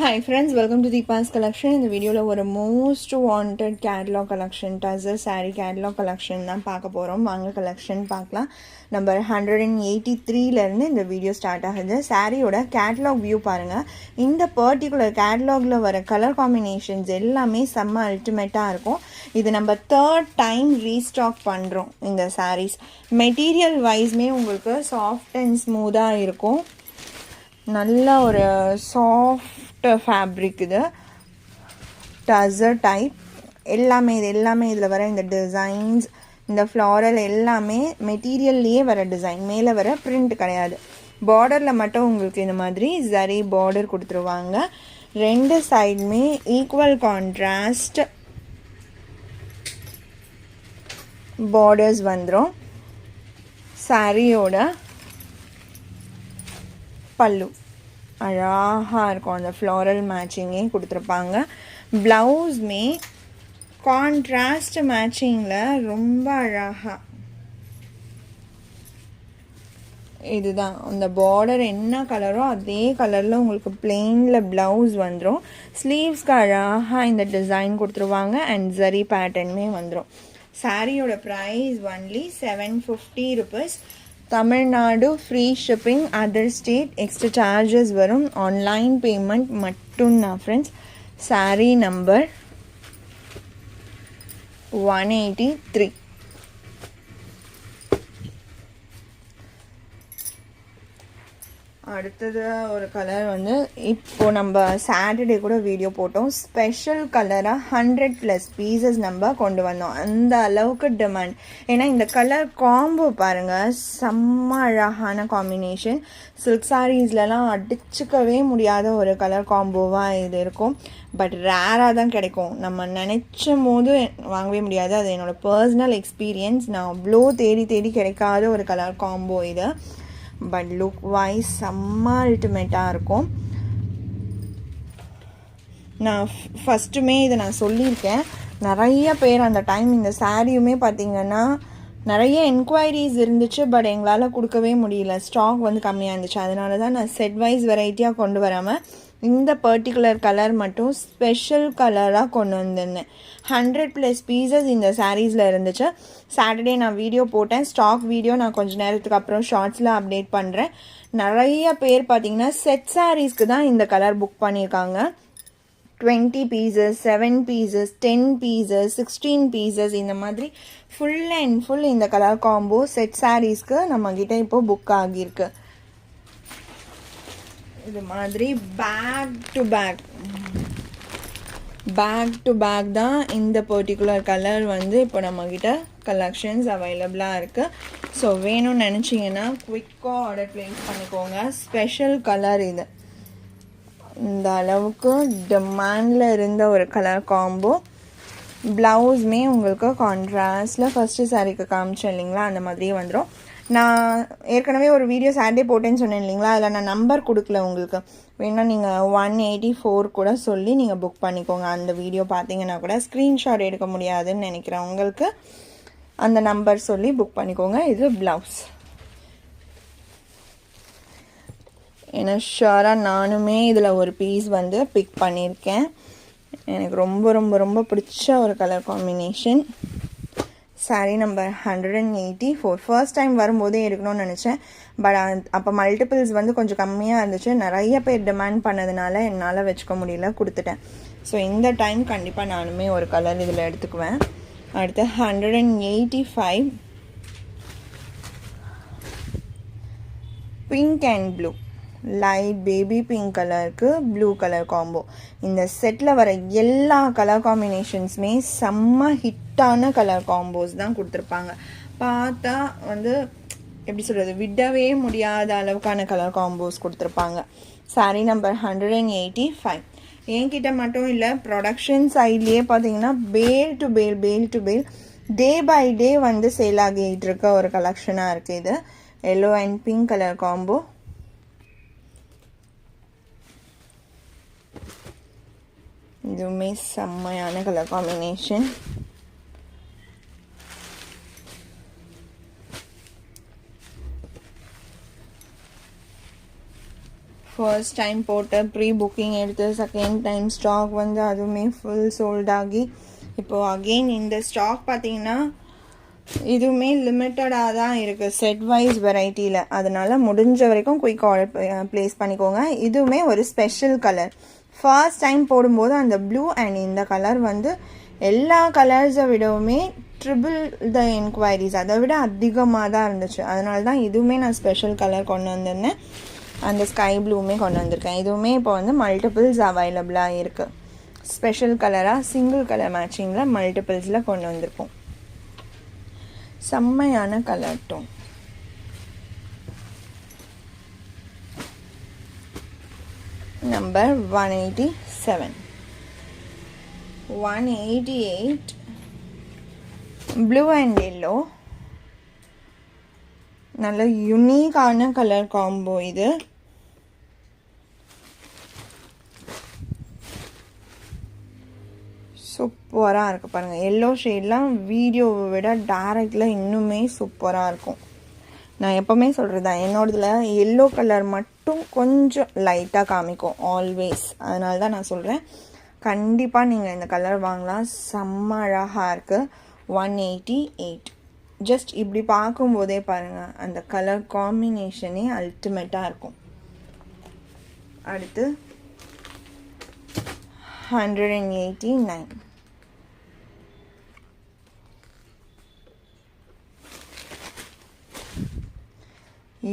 Hi friends, welcome to Deepa's collection. In the video la ஒரு most wanted catalog collection Tazzer saree catalog collection தான் பார்க்க போறோம். வாங்க collection பார்க்கலாம். Number 183 ல இருந்து இந்த வீடியோ ஸ்டார்ட் ஆகுது. சாரியோட catalog view பாருங்க. இந்த particular catalogல வர color combinations எல்லாமே செம்ம அல்டிமேட்டா இருக்கும். இது நம்ம third time restock பண்றோம் இந்த sarees. Material wise மே உங்களுக்கு soft and smooth இருக்கும். நல்ல ஒரு soft fabric இது Tazzer type எல்லாமே இதில் வர இந்த டிசைன்ஸ் இந்த ஃப்ளாரல் எல்லாமே மெட்டீரியல்லையே வர டிசைன் மேலே வர பிரிண்ட் கிடையாது பார்டரில் மட்டும் உங்களுக்கு இந்த மாதிரி ஜரி பார்டர் கொடுத்துருவாங்க ரெண்டு சைடுமே ஈக்குவல் கான்ட்ராஸ்ட் பார்டர்ஸ் வந்துடும் சாரியோட பல்லு அழகாக இருக்கும் அந்த ஃப்ளாரல் மேட்சிங்கே கொடுத்துருப்பாங்க ப்ளவுஸ்மே கான்ட்ராஸ்ட் மேட்சிங்கில் ரொம்ப அழகாக இதுதான் அந்த பார்டர் என்ன கலரோ அதே கலரில் உங்களுக்கு பிளெயினில் ப்ளவுஸ் வந்துடும் ஸ்லீவ்ஸ்க்கு அழகாக இந்த டிசைன் கொடுத்துருவாங்க அண்ட் ஜரி பேட்டர்னுமே வந்துடும் சாரியோட price only 750 rupees Tamil Nadu free shipping other state extra charges வரும் ஆன்லைன் பேமெண்ட் மட்டும்தான் ஃப்ரெண்ட்ஸ் சாரீ நம்பர் 183 அடுத்தது ஒரு கலர் வந்து இப்போ நம்ம சாட்டர்டே கூட வீடியோ போட்டோம் ஸ்பெஷல் கலராக 100+ பீசஸ் நம்ம கொண்டு வந்தோம் அந்த அளவுக்கு டிமாண்ட் ஏன்னா இந்த கலர் காம்போ பாருங்கள் செம்ம அழகான காம்பினேஷன் சில்க் சாரீஸ்லலாம் அடிச்சுக்கவே முடியாத ஒரு கலர் காம்போவாக இது இருக்கும் பட் ரேராக தான் கிடைக்கும் நம்ம நினச்சும் போது வாங்கவே முடியாது அது என்னோடய பர்சனல் எக்ஸ்பீரியன்ஸ் நான் அவ்வளோ தேடி கிடைக்காத ஒரு கலர் காம்போ இது பட் லுக் வைஸ் செம்ம அல்டிமேட்டாக இருக்கும் நான் ஃபஸ்ட்டுமே இதை நான் சொல்லியிருக்கேன் நிறைய பேர் அந்த டைம் இந்த சாரியுமே பார்த்திங்கன்னா நிறைய என்கொயரிஸ் இருந்துச்சு பட் எங்களால் கொடுக்கவே முடியல ஸ்டாக் வந்து கம்மியாக இருந்துச்சு அதனால தான் நான் செட் வைஸ் வெரைட்டியாக கொண்டு வராமல் இந்த பர்டிகுலர் கலர் மட்டும் ஸ்பெஷல் கலராக கொண்டு வந்திருந்தேன் 100+ பீசஸ் இந்த சாரீஸில் இருந்துச்சு சாட்டர்டே நான் வீடியோ போட்டேன் ஸ்டாக் வீடியோ நான் கொஞ்சம் நேரத்துக்கு அப்புறம் ஷார்ட்ஸில் அப்டேட் பண்ணுறேன் நிறைய பேர் பார்த்தீங்கன்னா செட் சாரீஸ்க்கு தான் இந்த கலர் புக் பண்ணியிருக்காங்க 20 பீசஸ் 7 பீசஸ் 10 பீசஸ் 16 பீசஸ் இந்த மாதிரி ஃபுல் அண்ட் ஃபுல் இந்த கலர் காம்போ செட் சாரீஸ்க்கு நம்மக்கிட்ட இப்போது புக் ஆகியிருக்கு இது மாதிரி பேக் டு பேக் தான் இந்த பர்டிகுலர் கலர் வந்து இப்போ நம்மக்கிட்ட கலெக்ஷன்ஸ் அவைலபிளாக இருக்குது ஸோ வேணும்னு நினச்சிங்கன்னா குவிக்காக ஆர்டர் ப்ளேஸ் பண்ணிக்கோங்க ஸ்பெஷல் கலர் இது இந்த அளவுக்கு டிமாண்டில் இருந்த ஒரு கலர் காம்போ ப்ளவுஸ்மே உங்களுக்கு கான்ட்ராஸ்டில் ஃபஸ்ட்டு சாரீக்கு காமிச்சேன் இல்லைங்களா அந்த மாதிரியே வந்துடும் நான் ஏற்கனவே ஒரு வீடியோ சாட்டர்டே போட்டேன்னு சொன்னேன் இல்லைங்களா அதில் நான் நம்பர் கொடுக்கல உங்களுக்கு வேணால் நீங்கள் 184 கூட சொல்லி நீங்கள் புக் பண்ணிக்கோங்க அந்த வீடியோ பார்த்தீங்கன்னா கூட ஸ்க்ரீன்ஷாட் எடுக்க முடியாதுன்னு நினைக்கிறேன் உங்களுக்கு அந்த நம்பர் சொல்லி புக் பண்ணிக்கோங்க இது ப்ளவுஸ் ஏன்னா ஷுவராக நானுமே இதில் ஒரு பீஸ் வந்து பிக் பண்ணியிருக்கேன் எனக்கு ரொம்ப பிடிச்ச ஒரு colour combination sari number 184 first time வரும்போதே எடுக்கணும்னு நினச்சேன் பட் அப்போ மல்டிபிள்ஸ் வந்து கொஞ்சம் கம்மியாக இருந்துச்சு நிறைய பேர் டிமாண்ட் பண்ணதுனால என்னால் வச்சுக்க முடியல கொடுத்துட்டேன் ஸோ இந்த டைம் கண்டிப்பாக நானுமே ஒரு கலர் இதில் எடுத்துக்குவேன் அடுத்து 185 pink and blue light baby pink கலருக்கு ப்ளூ கலர் காம்போ இந்த செட்டில் வர எல்லா கலர் காம்பினேஷன்ஸுமே செம்ம ஹிட்டான கலர் காம்போஸ் தான் கொடுத்துருப்பாங்க பார்த்தா வந்து எப்படி சொல்கிறது விடவே முடியாத அளவுக்கான கலர் காம்போஸ் கொடுத்துருப்பாங்க சாரீ நம்பர் 185 என்கிட்ட மட்டும் இல்லை ப்ரொடக்ஷன் சைட்லேயே பார்த்தீங்கன்னா பேல் டு பேல் டே பை டே வந்து சேல் ஆகிட்டு இருக்க ஒரு கலெக்ஷனாக இருக்குது இது yellow and pink colour combo இதுவுமே செம்மையான கலர் காம்பினேஷன் ஃபர்ஸ்ட் டைம் போட்டு ப்ரீ புக்கிங் எடுத்து செகண்ட் டைம் ஸ்டாக் வந்து அதுவுமே ஃபுல் சோல்ட் ஆகி இப்போது அகெயின் இந்த ஸ்டாக் பார்த்தீங்கன்னா இதுவுமே லிமிட்டடாக தான் இருக்குது செட் வைஸ் வெரைட்டியில். அதனால் முடிஞ்ச வரைக்கும் குயிக் ஆர்டர் ப்ளேஸ் பண்ணிக்கோங்க. இதுவுமே ஒரு ஸ்பெஷல் கலர். ஃபர்ஸ்ட் டைம் போடும்போது அந்த ப்ளூ அண்ட் இந்த கலர் வந்து எல்லா கலர்ஸை விடவுமே ட்ரிபிள் த என்கொயரிஸ், அதை விட அதிகமாக தான் இருந்துச்சு. அதனால தான் இதுவுமே நான் ஸ்பெஷல் கலர் கொண்டு வந்திருந்தேன். அந்த ஸ்கை ப்ளூவுமே கொண்டு வந்திருக்கேன். இதுவுமே இப்போ வந்து மல்டிபிள்ஸ் அவைலபிளாக இருக்குது. ஸ்பெஷல் கலராக சிங்கிள் கலர் மேட்சிங்கில் மல்டிபிள்ஸில் கொண்டு வந்திருப்போம். செம்மையான colour tone. Number 187, 188 blue and yellow. நல்ல யுனிக்கான கலர் காம்போ இது. சூப்பராக இருக்குது பாருங்கள். எல்லோ ஷேட்லாம் வீடியோவை விட டேரக்டில் இன்னுமே சூப்பராக இருக்கும். நான் எப்போவுமே சொல்கிறது தான், என்னோடதுல எல்லோ கலர் மட்டும் கொஞ்சம் லைட்டாக காமிக்கும் ஆல்வேஸ். அதனால தான் நான் சொல்கிறேன், கண்டிப்பாக நீங்கள் இந்த கலர் வாங்கலாம். செம்ம அழகாக இருக்குது. 188. ஜஸ்ட் இப்படி பார்க்கும்போதே பாருங்கள், அந்த கலர் காம்பினேஷனே அல்டிமேட்டாக இருக்கும். அடுத்து 189.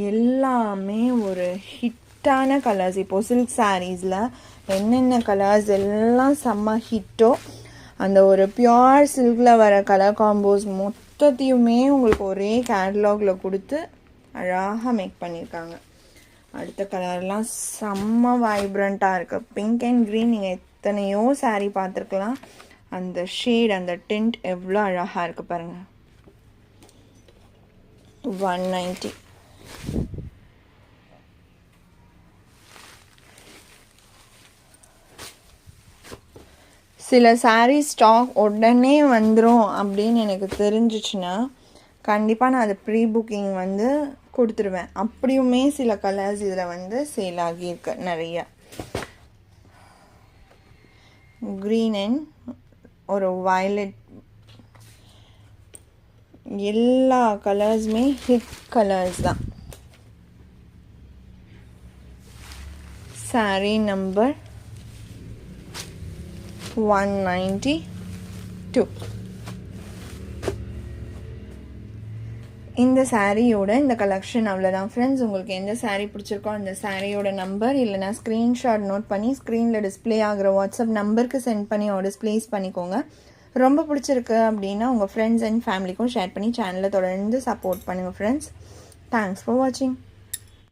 எல்லாமே ஒரு ஹிட்டான கலர்ஸ். இப்போது சில்க் சாரீஸில் என்னென்ன கலர்ஸ் எல்லாம் செம்ம ஹிட்டோ அந்த ஒரு பியோர் சில்கில் வர கலர் காம்போஸ் மொத்தத்தையுமே உங்களுக்கு ஒரே கேட்லாகில் கொடுத்து அழகாக மேக் பண்ணியிருக்காங்க. அடுத்த கலர்லாம் செம்ம வைப்ரண்ட்டாக இருக்குது. பிங்க் அண்ட் க்ரீன் நீங்கள் எத்தனையோ சாரீ பார்த்துருக்கலாம். அந்த ஷேட், அந்த டிண்ட் எவ்வளோ அழகாக இருக்குது பாருங்கள். 190. சில சாரீ ஸ்டாக் உடனே வந்துடும் அப்படின்னு எனக்கு தெரிஞ்சிச்சுன்னா கண்டிப்பாக நான் அதை ப்ரீ புக்கிங் வந்து கொடுத்துருவேன். அப்படியுமே சில கலர்ஸ் இதில் வந்து சேல் ஆகியிருக்கு நிறைய. க்ரீன் அண்ட் ஒரு வயலட், எல்லா கலர்ஸுமே ஹிட் கலர்ஸ் தான். சாரீ நம்பர் 192. இந்த சாரியோட இந்த கலெக்ஷன் அவ்வளோதான் ஃப்ரெண்ட்ஸ். உங்களுக்கு எந்த சாரீ பிடிச்சிருக்கோ அந்த சாரியோட நம்பர் இல்லைனா ஸ்க்ரீன்ஷாட் நோட் பண்ணி ஸ்க்ரீனில் டிஸ்பிளே ஆகிற வாட்ஸ்அப் நம்பருக்கு சென்ட் பண்ணி ஆர்டர்ஸ் ப்ளேஸ் பண்ணிக்கோங்க. ரொம்ப பிடிச்சிருக்கு அப்படின்னா உங்கள் ஃப்ரெண்ட்ஸ் அண்ட் ஃபேமிலிக்கும் ஷேர் பண்ணி சேனலை தொடர்ந்து சப்போர்ட் பண்ணுங்கள் ஃப்ரெண்ட்ஸ். தேங்க்ஸ் ஃபார் வாட்சிங்.